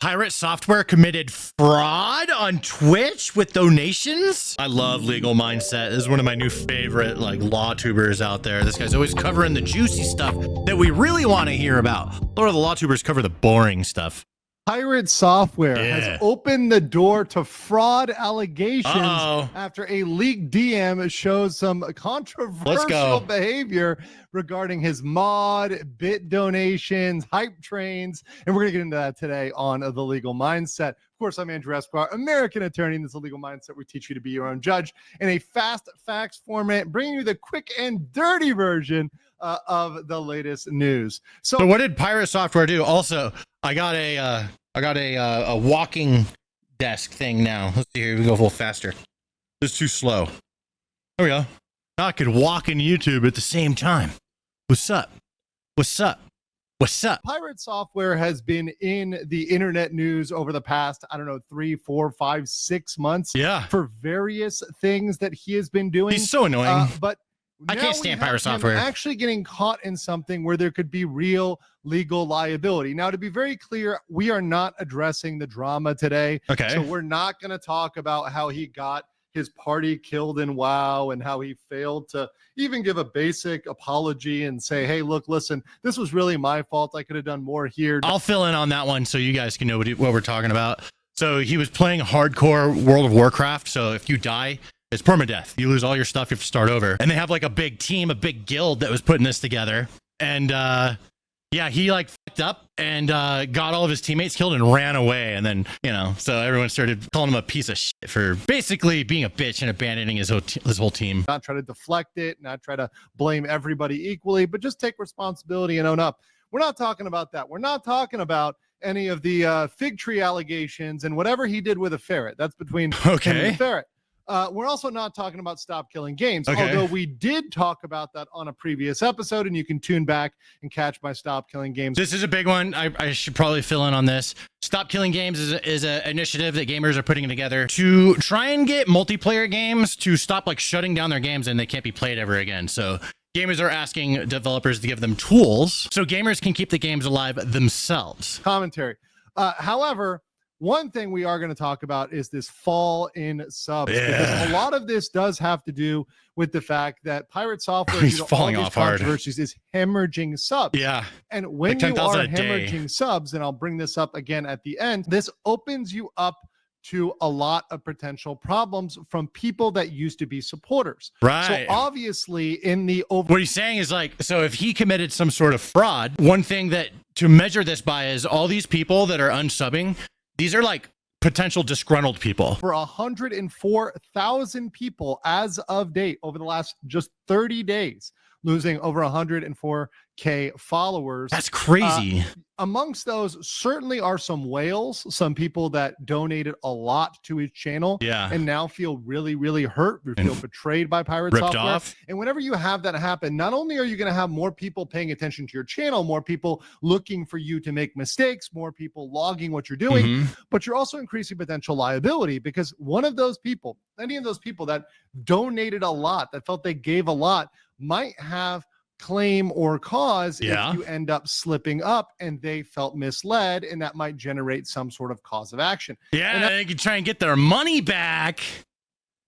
Pirate Software committed fraud on Twitch with donations. I love Legal Mindset. This is one of my new favorite law tubers out there. This guy's always covering the juicy stuff that we really want to hear about. A lot of the law tubers cover the boring stuff. Pirate Software has opened the door to fraud allegations after a leaked DM shows some controversial behavior regarding his mod, bit donations, hype trains, and we're going to get into that today on The Legal Mindset. Of course, I'm Andrew Esquire, American attorney in this Legal Mindset. We teach you to be your own judge in a fast facts format, bringing you the quick and dirty version of the latest news. So what did Pirate Software do? Also, I got a walking desk thing now. Let's see here. We go a little faster. It's too slow. There we go. Now I could walk in YouTube at the same time. What's up? What's up? What's up? Pirate Software has been in the internet news over the past, 3, 4, 5, 6 months. Yeah. For various things that he has been doing. He's so annoying. But I can't stand Pirate Software. Actually getting caught in something where there could be real legal liability. Now, to be very clear, we are not addressing the drama today. Okay. So we're not going to talk about how he got his party killed in WoW and how he failed to even give a basic apology and say, hey, look, listen, this was really my fault. I could have done more here. I'll fill in on that one so you guys can know what we're talking about. So he was playing hardcore World of Warcraft. So if you die, it's permadeath. You lose all your stuff. You have to start over. And they have a big team, a big guild that was putting this together. And yeah, he fucked up and got all of his teammates killed and ran away. And then, so everyone started calling him a piece of shit for basically being a bitch and abandoning his whole team. Not try to deflect it, not try to blame everybody equally, but just take responsibility and own up. We're not talking about that. We're not talking about any of the fig tree allegations and whatever he did with a ferret. That's between him and the ferret. We're also not talking about Stop Killing Games, although we did talk about that on a previous episode, and you can tune back and catch my Stop Killing Games. This is a big one. I should probably fill in on this. Stop Killing Games is an initiative that gamers are putting together to try and get multiplayer games to stop shutting down their games and they can't be played ever again. So gamers are asking developers to give them tools so gamers can keep the games alive themselves. Commentary. However, one thing we are going to talk about is this fall in subs. Because a lot of this does have to do with the fact that Pirate Software, he's falling off hard, is hemorrhaging subs. Yeah. And when you are hemorrhaging subs, and I'll bring this up again at the end, this opens you up to a lot of potential problems from people that used to be supporters. Right. So obviously what he's saying is so if he committed some sort of fraud, one thing that to measure this by is all these people that are unsubbing, these are potential disgruntled people. For 104,000 people as of date over the last just 30 days, losing over 104K followers. That's crazy. Amongst those certainly are some whales, some people that donated a lot to his channel and now feel really, really hurt. They feel betrayed by Pirate Software. Off. And whenever you have that happen, not only are you going to have more people paying attention to your channel, more people looking for you to make mistakes, more people logging what you're doing, but you're also increasing potential liability because one of those people, any of those people that donated a lot, that felt they gave a lot, might have claim or cause if you end up slipping up and they felt misled, and that might generate some sort of cause of action. And they can try and get their money back.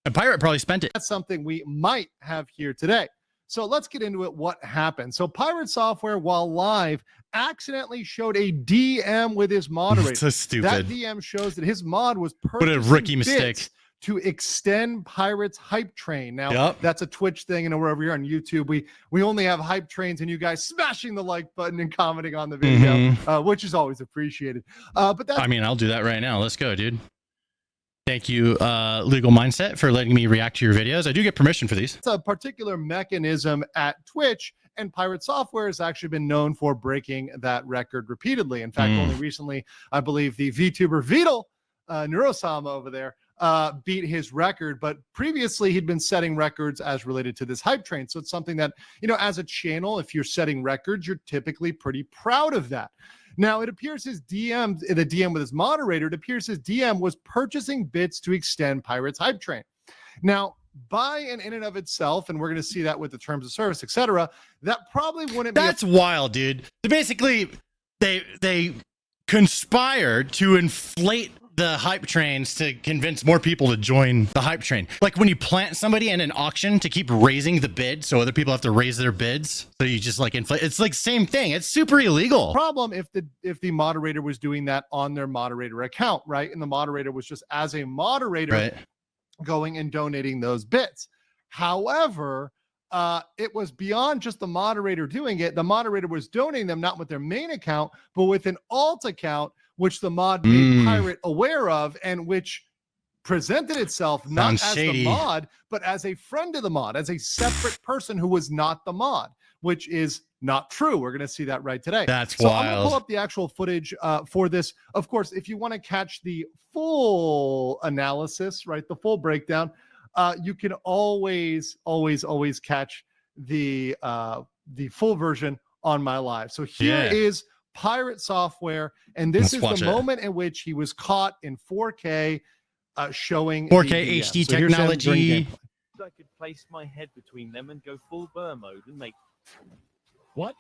And Pirate probably spent it. That's something we might have here today. So let's get into it. What happened? So Pirate Software, while live, accidentally showed a DM with his moderator. So stupid. That DM shows that his mod was what a rookie mistake to extend Pirate's hype train. Now, that's a Twitch thing, and wherever you're on YouTube, we only have hype trains and you guys smashing the like button and commenting on the video, which is always appreciated. But that's, I'll do that right now. Let's go, dude. Thank you, Legal Mindset, for letting me react to your videos. I do get permission for these. It's a particular mechanism at Twitch, and Pirate Software has actually been known for breaking that record repeatedly. In fact, only recently, I believe the VTuber Vidal, Neurosama over there, beat his record, but previously he'd been setting records as related to this hype train. So it's something that, as a channel, if you're setting records, you're typically pretty proud of that. Now, it appears his DM, the DM with his moderator, it appears his DM was purchasing bits to extend Pirate's hype train. Now, by and in and of itself, and we're going to see that with the terms of service, etc., that probably wouldn't be. That's wild, dude. So basically, they conspired to inflate the hype trains to convince more people to join the hype train. Like when you plant somebody in an auction to keep raising the bid so other people have to raise their bids. So you just like inflate. It's like same thing. It's super illegal. Problem if the moderator was doing that on their moderator account, right? And the moderator was just as a moderator Right. going and donating those bits. However, it was beyond just the moderator doing it. The moderator was donating them not with their main account, but with an alt account, which the mod made Pirate aware of, and which presented itself not Sounds as shady. the mod, but as a friend of the mod, as a separate person who was not the mod, which is not true. We're going to see that right today. That's so I'm going wild. to pull up the actual footage for this. Of course, if you want to catch the full analysis, right, the full breakdown, you can always catch the full version on my live. So here is Pirate Software, and this is the moment in which he was caught in 4K, showing 4K the HD so here's him during technology. gameplay. I could place my head between them and go full burr mode and make what?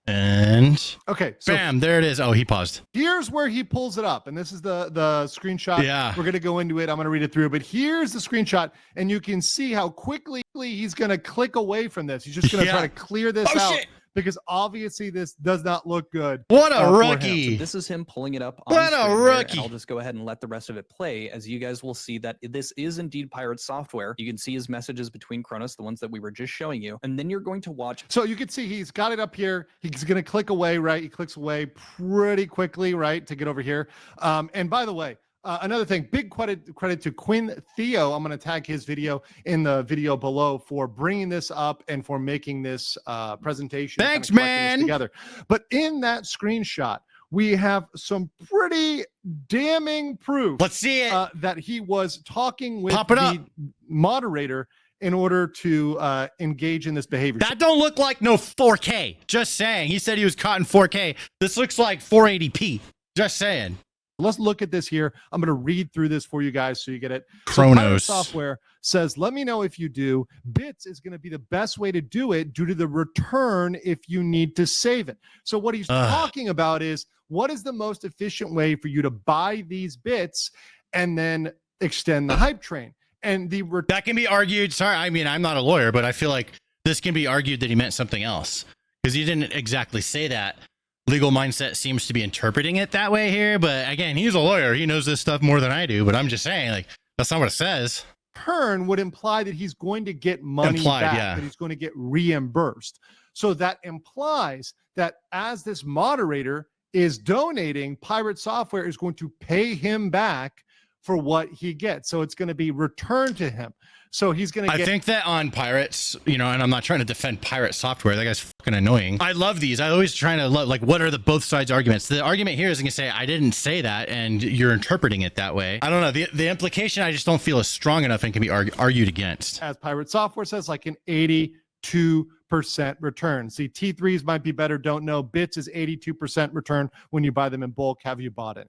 And Okay, so bam, there it is. Oh, he paused. here's where he pulls it up, and this is the screenshot. Yeah. We're gonna go into it. I'm gonna read it through, but here's the screenshot, and you can see how quickly he's gonna click away from this. He's just gonna try to clear this out. Shit. Because obviously this does not look good. What a for him. rookie. So this is him pulling it up on What a screen here, rookie. and I'll just go ahead and let the rest of it play, as you guys will see that this is indeed Pirate Software. You can see his messages between Kronos, the ones that we were just showing you, and then you're going to watch. So you can see he's got it up here. He's going to click away, right? He clicks away pretty quickly, right, to get over here. And by the way, another thing, big credit to Quinn Theo. I'm going to tag his video in the video below for bringing this up and for making this presentation. Thanks, kind of collecting this man. together. But in that screenshot, we have some pretty damning proof Let's see it. that he was talking with Pop it the up. moderator in order to engage in this behavior. That don't look like no 4K. Just saying. He said he was caught in 4K. This looks like 480p. Just saying. Let's look at this here. I'm going to read through this for you guys so you get it. Kronos. So Pirate Software says, let me know if you do. Bits is going to be the best way to do it due to the return if you need to save it. So what he's talking about is, what is the most efficient way for you to buy these bits and then extend the hype train? And That can be argued. Sorry, I mean, I'm not a lawyer, but I feel like this can be argued that he meant something else because he didn't exactly say that. Legal mindset seems to be interpreting it that way here. But again, he's a lawyer. He knows this stuff more than I do. But I'm just saying, like, that's not what it says. return would imply that he's going to get money back, that he's going to get reimbursed. So that implies that as this moderator is donating, Pirate Software is going to pay him back for what he gets. So it's going to be returned to him. So he's going to get... I think that on Pirates, you know, and I'm not trying to defend Pirate Software. That guy's fucking annoying. I love these. I always trying to like, what are the both sides arguments? The argument here is going to say, I didn't say that, and you're interpreting it that way. I don't know. The implication I just don't feel is strong enough and can be argued against. As Pirate Software says, like an 82% return. See, T3s might be better, don't know. Bits is 82% return when you buy them in bulk. Have you bought any?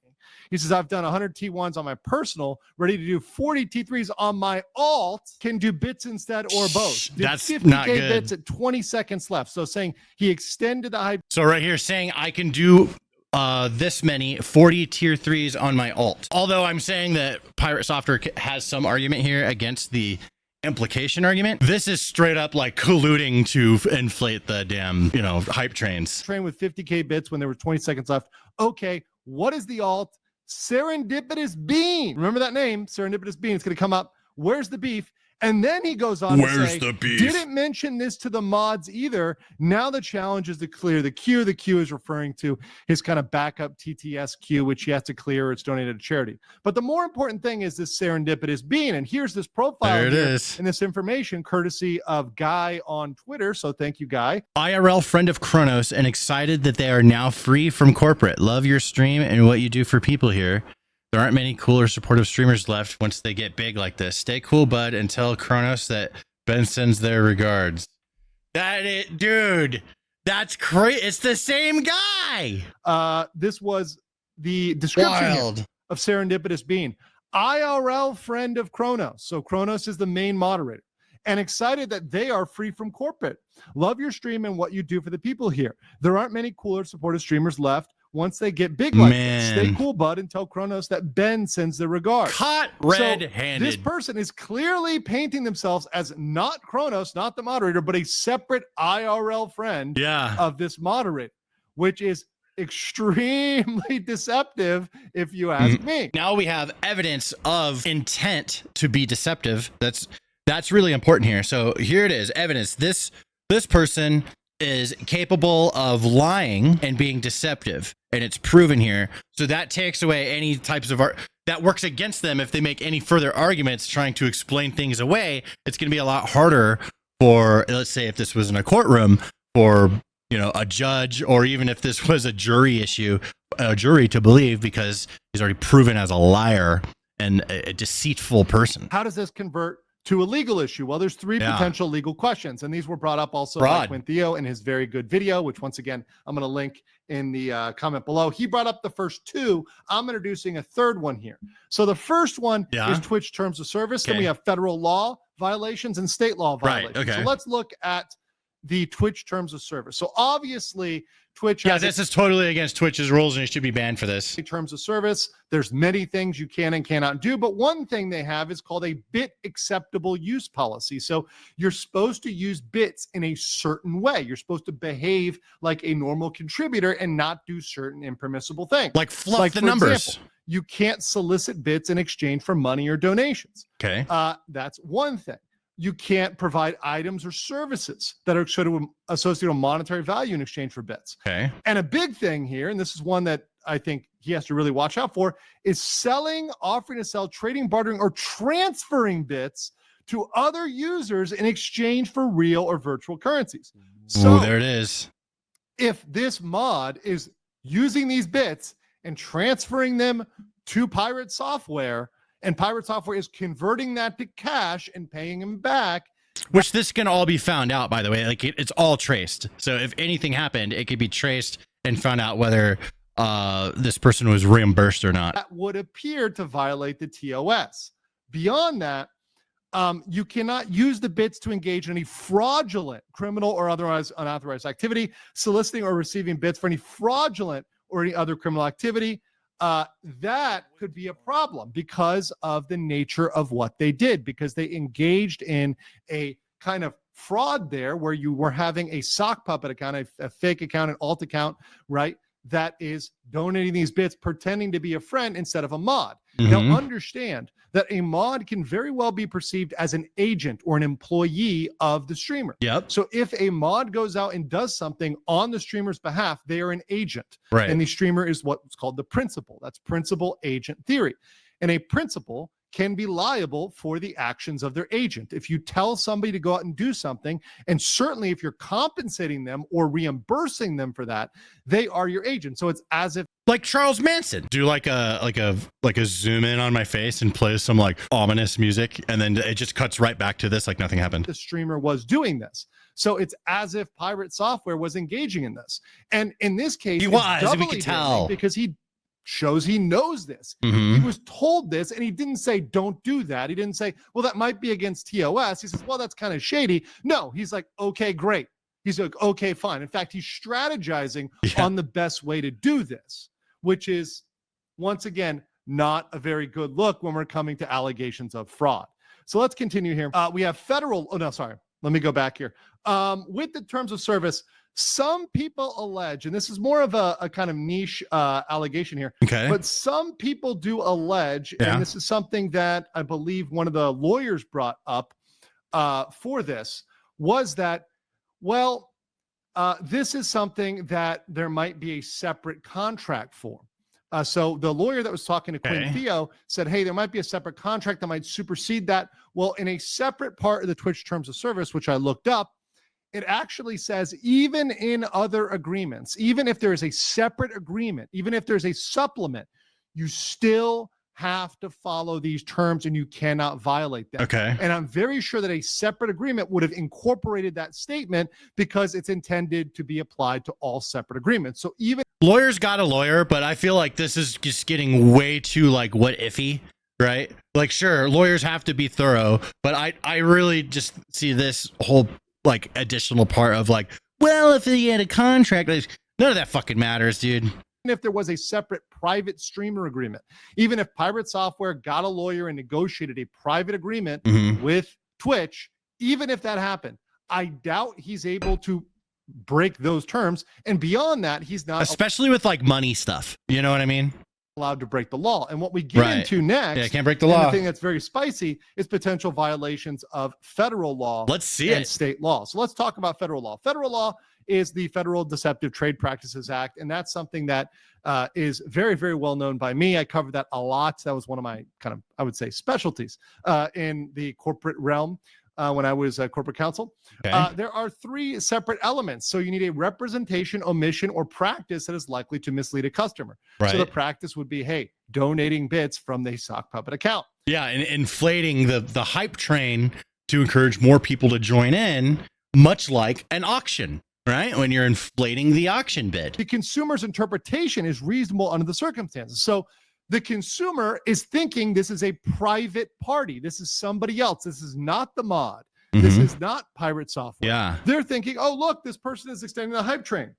He says, I've done 100 T1s on my personal, ready to do 40 T3s on my alt, can do bits instead or both. Did That's 50K not good. bits at 20 seconds left. So saying he extended the hype. So right here saying I can do this many 40 tier 3s on my alt. Although I'm saying that Pirate Software has some argument here against the implication argument. This is straight up like colluding to inflate the damn, you know, hype trains. Train with 50K bits when there were 20 seconds left. Okay, what is the alt? Serendipitous Bean. Remember that name, Serendipitous Bean. It's going to come up. Where's the beef? And then he goes on to say, the beef? Didn't mention this to the mods either. Now the challenge is to clear the queue. The queue is referring to his kind of backup TTS queue, which he has to clear. It's donated to charity. But the more important thing is this Serendipitous Bean. And here's this profile There it here is. and this information courtesy of Guy on Twitter. So thank you, Guy. IRL friend of Kronos and excited that they are now free from corporate. Love your stream and what you do for people here. There aren't many cooler supportive streamers left once they get big like this. Stay cool, bud, and tell Kronos that Ben sends their regards. Dude, that's crazy. It's the same guy. This was the description here Wild. of Serendipitous Bean. IRL friend of Kronos. So Kronos is the main moderator. And excited that they are free from corporate. Love your stream and what you do for the people here. There aren't many cooler supportive streamers left once they get big like this. Man. Stay cool, bud, and tell Kronos that Ben sends their regards. Caught So red-handed. this person is clearly painting themselves as not Kronos, not the moderator, but a separate IRL friend yeah. of this moderator, which is extremely deceptive, if you ask me. Now we have evidence of intent to be deceptive. That's really important here. So here it is, evidence. This person is capable of lying and being deceptive, and it's proven here. So that takes away any types of art that works against them. If they make any further arguments trying to explain things away, it's going to be a lot harder for, let's say, if this was in a courtroom, for a judge, or even if this was a jury issue, a jury to believe, because he's already proven as a liar and a deceitful person. How does this convert to a legal issue? Well, there's three potential legal questions, and these were brought up also by Quinn Theo in his very good video, which once again, I'm going to link in the comment below. He brought up the first two. I'm introducing a third one here. So the first one is Twitch terms of service. Then we have federal law violations and state law violations. Okay. So let's look at the Twitch terms of service. So obviously Twitch has this is totally against Twitch's rules, and it should be banned for this. Terms of service. There's many things you can and cannot do, but one thing they have is called a bit acceptable use policy. So you're supposed to use bits in a certain way. You're supposed to behave like a normal contributor and not do certain impermissible things. Like fluff the numbers. Example, you can't solicit bits in exchange for money or donations. Okay. That's one thing. You can't provide items or services that are sort of associated with monetary value in exchange for bits. Okay. And a big thing here, and this is one that I think he has to really watch out for, is selling, offering to sell, trading, bartering, or transferring bits to other users in exchange for real or virtual currencies. So there it is. If this mod is using these bits and transferring them to Pirate Software, and Pirate Software is converting that to cash and paying him back. Which this can all be found out, by the way. Like it's all traced. So if anything happened, it could be traced and found out whether this person was reimbursed or not. That would appear to violate the TOS. Beyond that, you cannot use the bits to engage in any fraudulent, criminal, or otherwise unauthorized activity, soliciting or receiving bits for any fraudulent or any other criminal activity. That could be a problem because of the nature of what they did, because they engaged in a kind of fraud there where you were having a sock puppet account, a fake account, an alt account, right? That is donating these bits, pretending to be a friend instead of a mod. Now, understand that a mod can very well be perceived as an agent or an employee of the streamer. Yep. So if a mod goes out and does something on the streamer's behalf, they are an agent. Right. And the streamer is what's called the principal. That's principal agent theory. And a principal can be liable for the actions of their agent. If you tell somebody to go out and do something, and certainly if you're compensating them or reimbursing them for that, they are your agent. So it's as if, like Charles Manson, do like a zoom in on my face and play some like ominous music, and then it just cuts right back to this like nothing happened. the streamer was doing this. So it's as if Pirate Software was engaging in this. And in this case, He it's was, we doubly could damning tell. because he shows he knows this. He was told this, and he didn't say, don't do that. He didn't say, well, that might be against TOS. He says, well, that's kind of shady. No, he's like, okay, great. He's like, okay, fine. In fact, he's strategizing on the best way to do this, which is, once again, not a very good look when we're coming to allegations of fraud. So let's continue here. We have federal, oh no, sorry. Let me go back here. With the terms of service, some people allege, and this is more of a kind of niche allegation here, Okay. but some people do allege, and this is something that I believe one of the lawyers brought up for this, was that, well, this is something that there might be a separate contract for. So the lawyer that was talking to Quinn Theo said, hey, there might be a separate contract that might supersede that. Well, in a separate part of the Twitch terms of service, which I looked up, it actually says even in other agreements, even if there is a separate agreement, even if there's a supplement, you still have to follow these terms and you cannot violate them. Okay. And I'm very sure that a separate agreement would have incorporated that statement because it's intended to be applied to all separate agreements. So even Lawyers got a lawyer, but I feel like this is just getting way too like what ify, right? Like, sure, lawyers have to be thorough, but I really just see this whole like additional part of like, well, if he had a contract, like, none of that fucking matters, dude. if there was a separate private streamer agreement, even if Pirate Software got a lawyer and negotiated a private agreement with Twitch, even if that happened, I doubt he's able to break those terms. And beyond that, he's not especially with like money stuff. You know what I mean? allowed to break the law. And what we get into next, Yeah, can't break the and law. the thing that's very spicy, is potential violations of federal law. Let's see and it. state law. So let's talk about federal law. Federal law is the Federal Deceptive Trade Practices Act, and that's something that is very, very well known by me. I covered that a lot. That was one of my kind of, I would say, specialties in the corporate realm. When I was corporate counsel. Okay. There are 3 separate elements. So you need a representation, omission, or practice that is likely to mislead a customer. Right. So the practice would be, hey, donating bits from the sock puppet account. Yeah, and inflating the hype train to encourage more people to join in, much like an auction, right? When you're inflating the auction bid. The consumer's interpretation is reasonable under the circumstances. So the consumer is thinking this is a private party. This is somebody else. This is not the mod. This is not Pirate Software. Yeah. They're thinking, oh, look, this person is extending the hype train.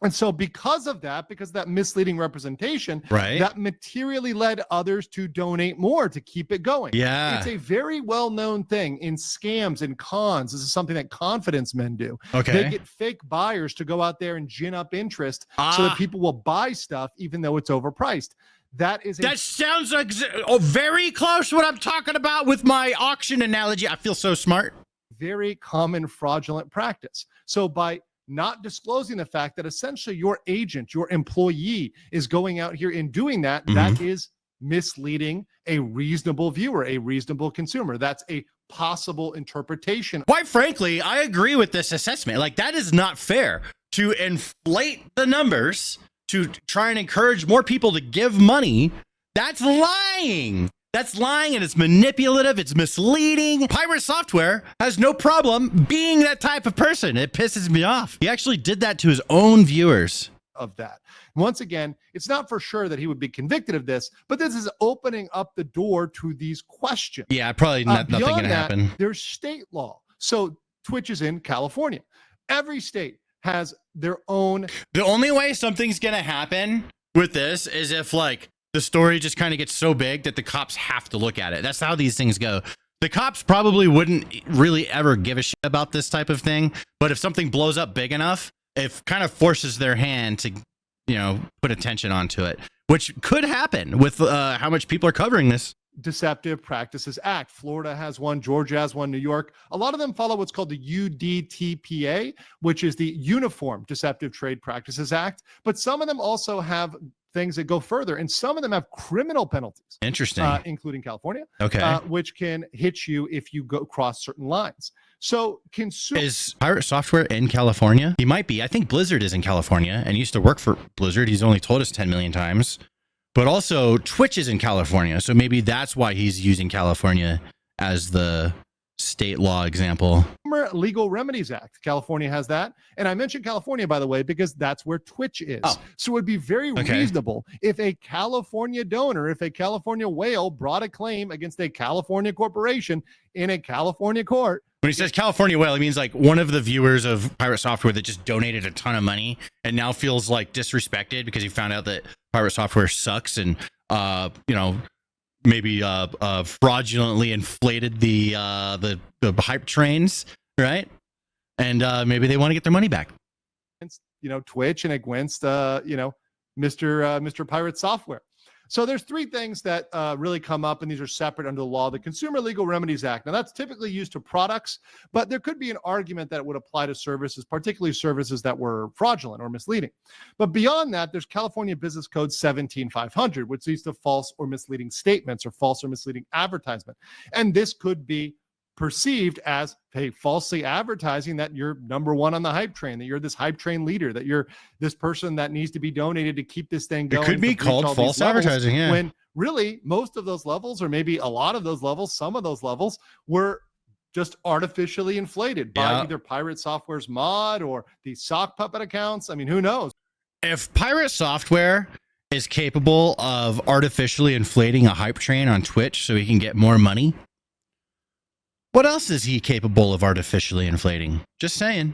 And so because of that, because of that misleading representation, Right. that materially led others to donate more to keep it going. Yeah. It's a very well-known thing in scams and cons. This is something that confidence men do. Okay. They get fake buyers to go out there and gin up interest so that people will buy stuff even though it's overpriced. That is That sounds like very close to what I'm talking about with my auction analogy. I feel so smart. very common fraudulent practice. So by not disclosing the fact that essentially your agent, your employee is going out here and doing that, that is misleading a reasonable viewer, a reasonable consumer. That's a possible interpretation. Quite frankly, I agree with this assessment. Like, that is not fair to inflate the numbers to try and encourage more people to give money. That's lying. That's lying, and it's manipulative. It's misleading. Pirate Software has no problem being that type of person. It pisses me off. He actually did that to his own viewers. Of that. Once again, it's not for sure that he would be convicted of this, but this is opening up the door to these questions. Yeah, probably nothing Beyond going to that, happen. There's state law. So Twitch is in California. Every state has their own. The only way something's going to happen with this is if, like, the story just kind of gets so big that the cops have to look at it. That's how these things go. The cops probably wouldn't really ever give a shit about this type of thing, but if something blows up big enough, it kind of forces their hand to, you know, put attention onto it, which could happen with how much people are covering this. Deceptive Practices Act. Florida has one, Georgia has one, New York. A lot of them follow what's called the UDTPA, which is the Uniform Deceptive Trade Practices Act. But some of them also have things that go further, and some of them have criminal penalties. Interesting. Including California. Okay. Which can hit you if you go cross certain lines. So Is Pirate Software in California? He might be. I think Blizzard is in California and he used to work for Blizzard. He's only told us 10 million times. But also Twitch is in California. So maybe that's why he's using California as the state law example. Legal Remedies Act. California has that. And I mentioned California, by the way, because that's where Twitch is. Oh. So it would be very reasonable if a California donor, if a California whale brought a claim against a California corporation in a California court. When he says California whale, he means like one of the viewers of Pirate Software that just donated a ton of money and now feels like disrespected because he found out that Pirate Software sucks and, you know, maybe fraudulently inflated the hype trains, right? And maybe they want to get their money back. You know, Twitch and against, you know, Mr. Pirate Software. So there's 3 things that really come up, and these are separate under the law. The Consumer Legal Remedies Act. Now, that's typically used to products, but there could be an argument that it would apply to services, particularly services that were fraudulent or misleading. But beyond that, there's California Business Code 17500, which leads to false or misleading statements or false or misleading advertisement. And this could be perceived as, hey, falsely advertising that you're number one on the hype train, that you're this hype train leader, that you're this person that needs to be donated to keep this thing going. It could be called false advertising, yeah. When really most of those levels, or maybe a lot of those levels, some of those levels were just artificially inflated by either Pirate Software's mod or the sock puppet accounts. I mean, who knows? If Pirate Software is capable of artificially inflating a hype train on Twitch so he can get more money, what else is he capable of artificially inflating? Just saying.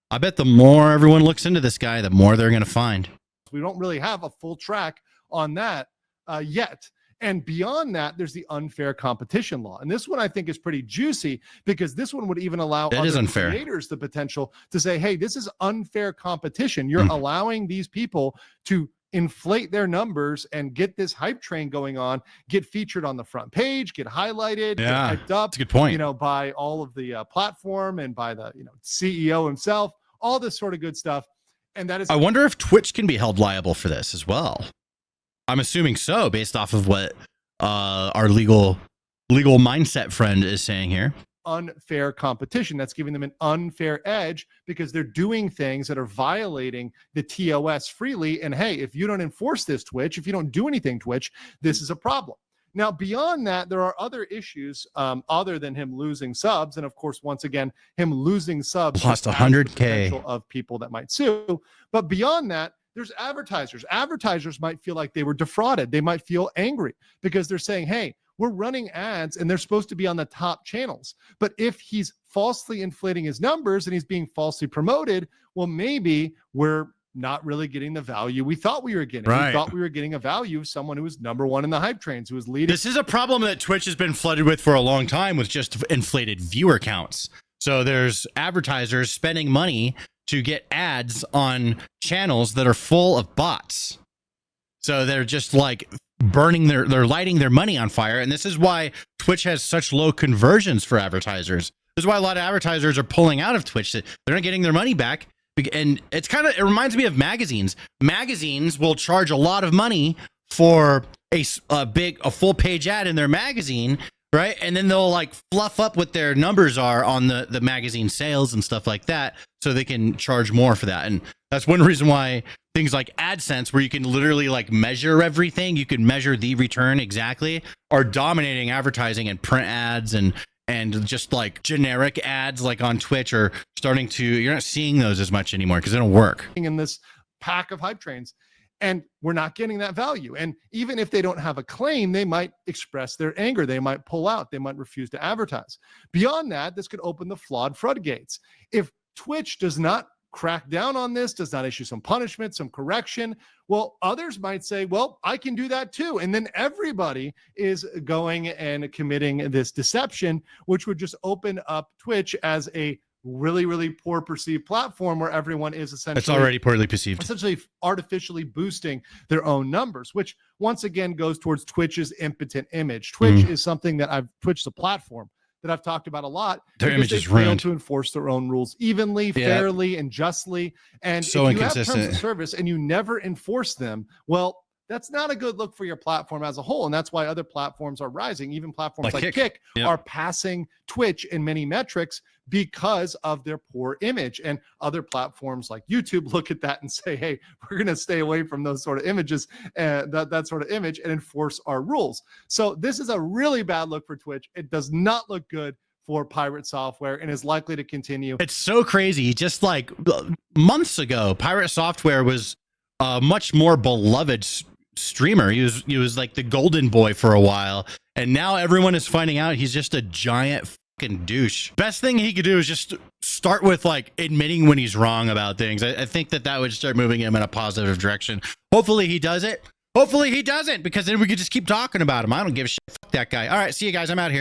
I bet the more everyone looks into this guy, the more they're going to find. We don't really have a full track on that yet. And beyond that, there's the unfair competition law. And this one I think is pretty juicy because this one would even allow other creators the potential to say, hey, this is unfair competition. You're allowing these people to inflate their numbers and get this hype train going on, get featured on the front page, get highlighted, get hyped up, that's a good point. You know, by all of the platform and by the, you know, CEO himself, all this sort of good stuff. And that is, I wonder if Twitch can be held liable for this as well. I'm assuming so, based off of what our legal mindset friend is saying here. Unfair competition. That's giving them an unfair edge because they're doing things that are violating the TOS freely. And hey, if you don't enforce this, Twitch, if you don't do anything, Twitch, this is a problem. Now, beyond that, there are other issues other than him losing subs. And of course, once again, him losing subs lost 100K of people that might sue. But beyond that, there's advertisers. Advertisers might feel like they were defrauded. They might feel angry because they're saying, hey, we're running ads and they're supposed to be on the top channels. But if he's falsely inflating his numbers and he's being falsely promoted, well, maybe we're not really getting the value we thought we were getting. Right. We thought we were getting a value of someone who was #1 in the hype trains, who was leading. This is a problem that Twitch has been flooded with for a long time with just inflated viewer counts. So there's advertisers spending money to get ads on channels that are full of bots. So they're just like they're lighting their money on fire. And this is why Twitch has such low conversions for advertisers. This is why a lot of advertisers are pulling out of Twitch. They're not getting their money back. And it reminds me of magazines. Magazines will charge a lot of money for a full page ad in their magazine, right? And then they'll like fluff up what their numbers are on the magazine sales and stuff like that, so they can charge more for that. And that's one reason why things like AdSense, where you can literally like measure everything, you can measure the return exactly, are dominating advertising and print ads and just like generic ads like on Twitch are starting to, you're not seeing those as much anymore because they don't work. In this pack of hype trains. And we're not getting that value. And even if they don't have a claim, they might express their anger. They might pull out. They might refuse to advertise. Beyond that, this could open the flawed floodgates. If Twitch does not crack down on this, does not issue some punishment, some correction, well, others might say, well, I can do that too. And then everybody is going and committing this deception, which would just open up Twitch as a really, really poor perceived platform where everyone is essentially, it's already poorly perceived, essentially artificially boosting their own numbers, which once again goes towards Twitch's impotent image. Twitch is something that Twitch, the platform that I've talked about a lot. Their image is ruined. ruined. To enforce their own rules evenly, fairly, and justly. And so if you have inconsistent terms of service and you never enforce them, well, that's not a good look for your platform as a whole. And that's why other platforms are rising. Even platforms like Kick are passing Twitch in many metrics because of their poor image. And other platforms like YouTube look at that and say, hey, we're going to stay away from those sort of images, that sort of image, and enforce our rules. So this is a really bad look for Twitch. It does not look good for Pirate Software and is likely to continue. It's so crazy. Just like months ago, Pirate Software was a much more beloved streamer. He was like the golden boy for a while, and now everyone is finding out he's just a giant fucking douche. Best thing he could do is just start with like admitting when he's wrong about things. I think that would start moving him in a positive direction. Hopefully he does it. Hopefully he doesn't, because then we could just keep talking about him. I don't give a shit. Fuck that guy. All right, see you guys. I'm out of here.